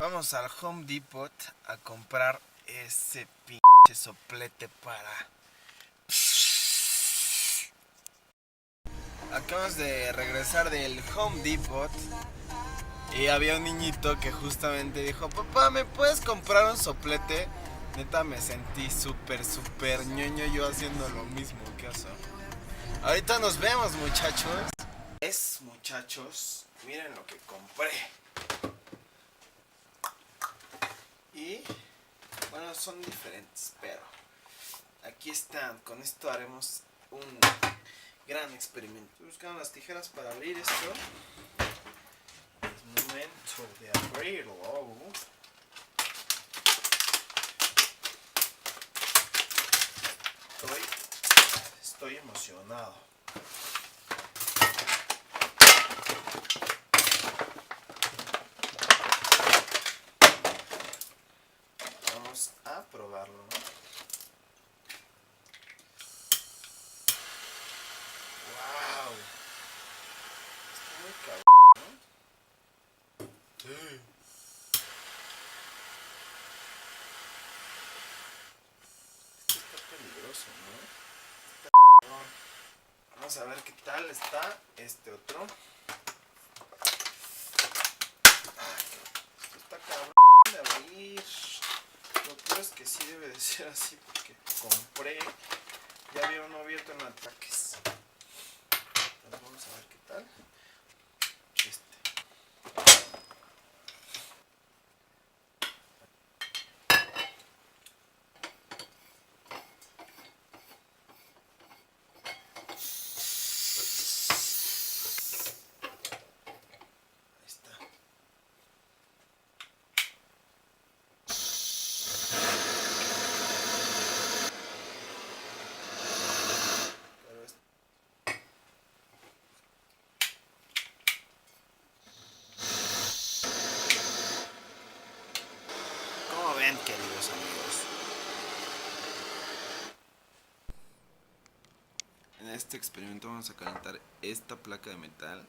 Vamos al Home Depot a comprar ese pinche soplete para... Acabamos de regresar del Home Depot y había un niñito que justamente dijo: papá, ¿me puedes comprar un soplete? Neta me sentí súper ñoño yo haciendo lo mismo. ¿Qué oso? Ahorita nos vemos, muchachos. Muchachos, miren lo que compré. Y bueno, son diferentes, pero aquí están. Con esto haremos un gran experimento. Estoy buscando las tijeras para abrir esto. Es momento de abrirlo. Estoy emocionado. Vamos a probarlo, ¿no? ¡Wow! Está muy cabrón, ¿no? Sí. Esto está peligroso, ¿no? Vamos a ver qué tal está este otro. Esto está cabrón de abrir. Lo peor es que sí debe de ser así porque compré. Ya había uno abierto en ataques. Entonces vamos a ver qué tal. ¿Cómo ven, queridos amigos? En este experimento vamos a calentar esta placa de metal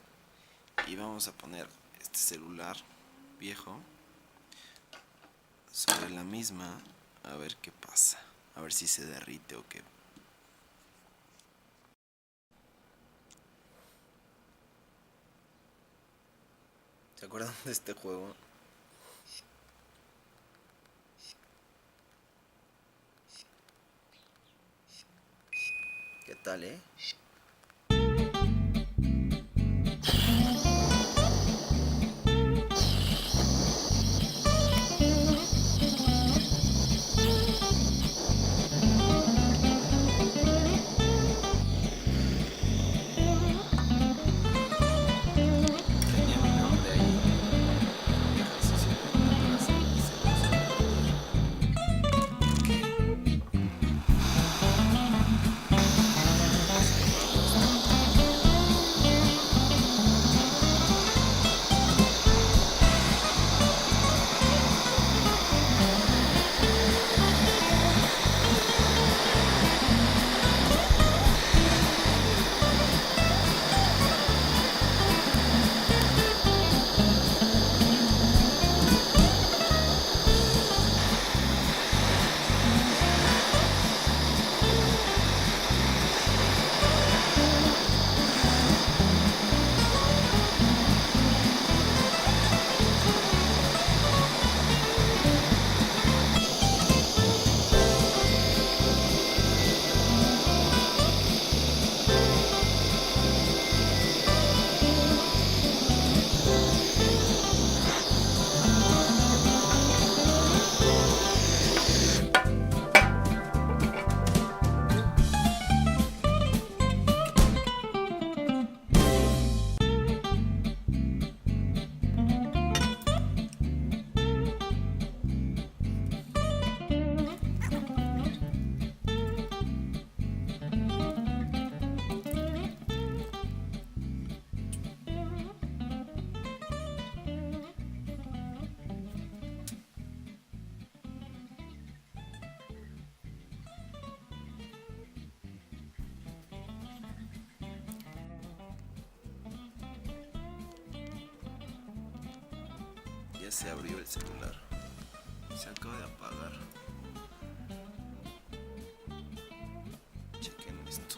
y vamos a poner este celular viejo sobre la misma, a ver qué pasa, a ver si se derrite o qué. ¿Se acuerdan de este juego? ¿Qué tal, Tenía mi nombre ahí. Ejercicio de Ya se abrió el celular. Se acaba de apagar. Chequen esto.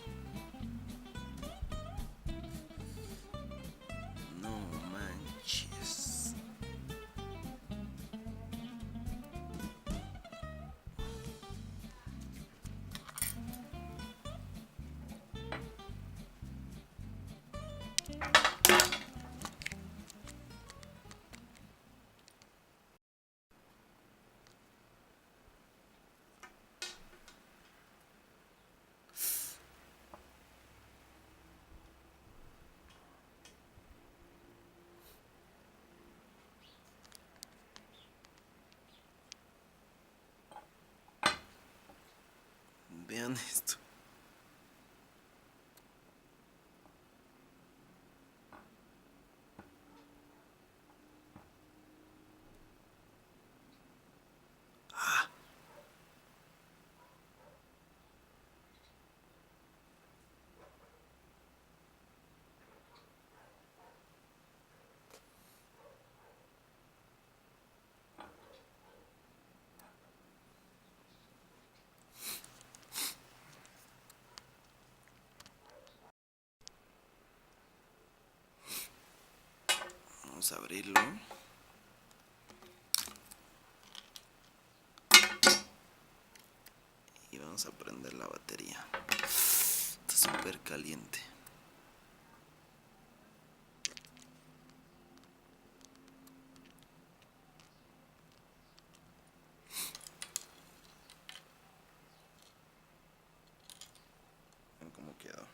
No manches. Vean esto. Vamos a abrirlo. Y vamos a prender la batería. Está súper caliente. Vean cómo quedó.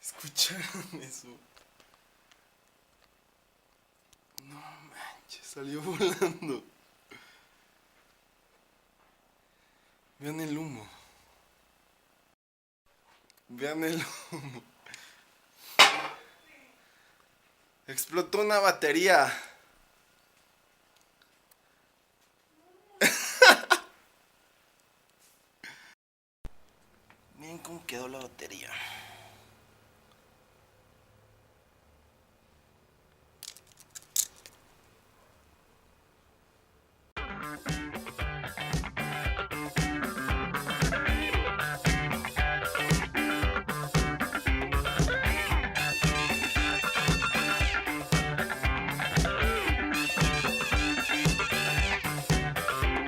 ¿Escucharon eso? No manches, salió volando. Vean el humo. Vean el humo. Explotó una batería. Miren cómo quedó la batería.